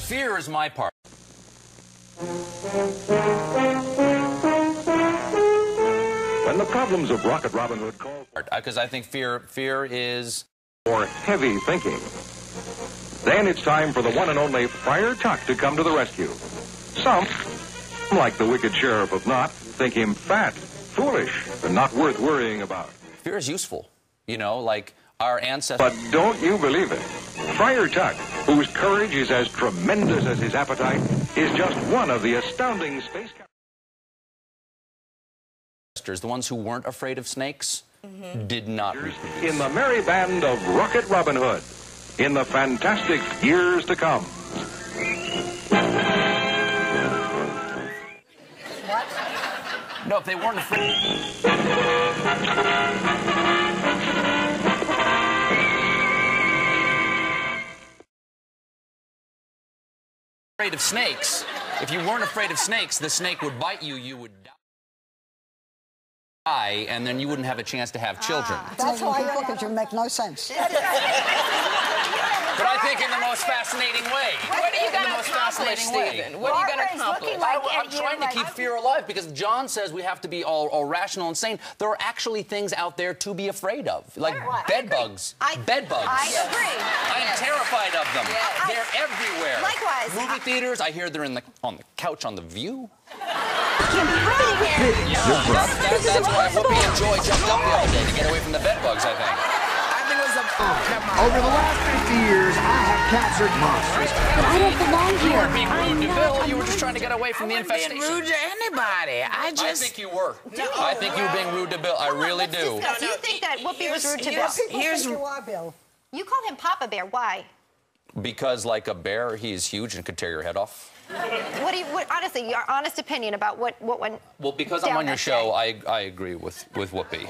Fear is my part. When the problems of Rocket Robin Hood call Because I think fear is... for heavy thinking, then it's time for the one and only Friar Tuck to come to the rescue. Some, like the wicked Sheriff of Knott, think him fat, foolish, and not worth worrying about. Fear is useful, you know, like our ancestors... But don't you believe it? Friar Tuck, whose courage is as tremendous as his appetite, is just one of the astounding space... The ones who weren't afraid of snakes did not reproduce. In the merry band of Rocket Robin Hood, in the fantastic years to come. What? No, if they weren't afraid of snakes, if you weren't afraid of snakes, the snake would bite you, you would die. And then you wouldn't have a chance to have children. That's why you look at you make no sense. But I think in the most fascinating way. What are you going to accomplish, Stephen? What are you going to accomplish? I'm trying to keep fear alive because John says we have to be all rational and sane. There are actually things out there to be afraid of, like bed bugs. Bed bugs. I agree. I am terrified of them. Yeah. They're everywhere. Likewise. Movie theaters, I hear they're on the couch on The View. That's why Whoopi and Joy jumped up the other day to get away from the bed bugs, I think. Over the last 50 years, I have captured monsters. But I don't belong here. You weren't being rude to Bill. You were just trying to get away from the infestation. Being rude to anybody. I think you were. No. I think you were being rude to Bill. I really do. Do you think that Whoopi was rude to Bill? People think you are, Bill. You call him Papa Bear. Why? Because, like a bear, he is huge and could tear your head off. Honestly, your honest opinion about what went Well, because I'm on your show, I agree with Whoopi.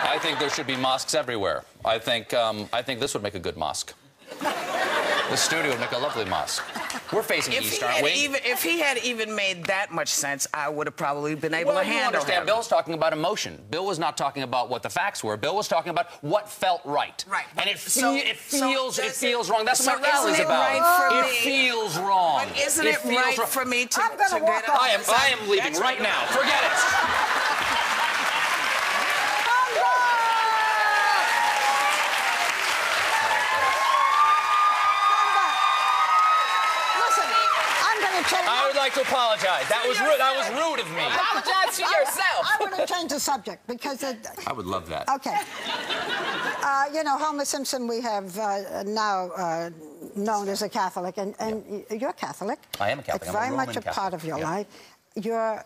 I think there should be mosques everywhere. I think this would make a good mosque. The studio would make a lovely mosque. We're facing east, aren't we? If he had even made that much sense, I would have probably been able to handle him. Bill's talking about emotion. Bill was not talking about what the facts were. Bill was talking about what felt right. Right. And it feels wrong. That's what my rally's about. It feels wrong. But isn't it right for me to I'm gonna walk off. I am leaving right now. Forget it. I would like to apologize. That was rude. That was rude of me. Apologize to yourself. I want to change the subject because I would love that. Okay. You know, Homer Simpson, we have now known as a Catholic, and you're Catholic. I am a Catholic. It's very much a part of your life. Your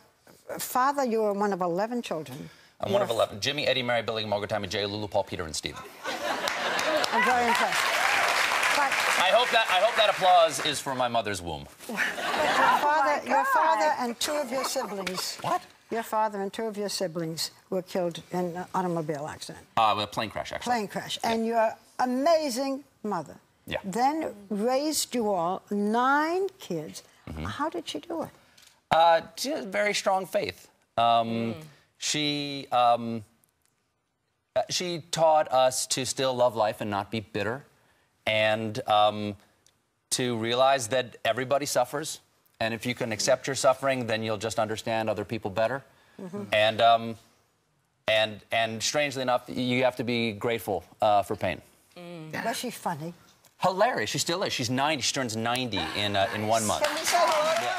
father, you were one of 11 children. I'm one of 11. Jimmy, Eddie, Mary, Billy, Margaret, Tommy, Jay, Lulu, Paul, Peter, and Stephen. I'm very impressed. But I hope that applause is for my mother's womb. your father and two of your siblings. What? Your father and two of your siblings were killed in an automobile accident. A plane crash, actually. Plane crash. And your amazing mother then raised you all, 9 kids. How did she do it? She has very strong faith. She taught us to still love life and not be bitter, and to realize that everybody suffers, and if you can accept your suffering, then you'll just understand other people better. And strangely enough, you have to be grateful for pain. Was she funny? Hilarious. She still is. She's 90. She turns 90 in 1 month. Can we say hello?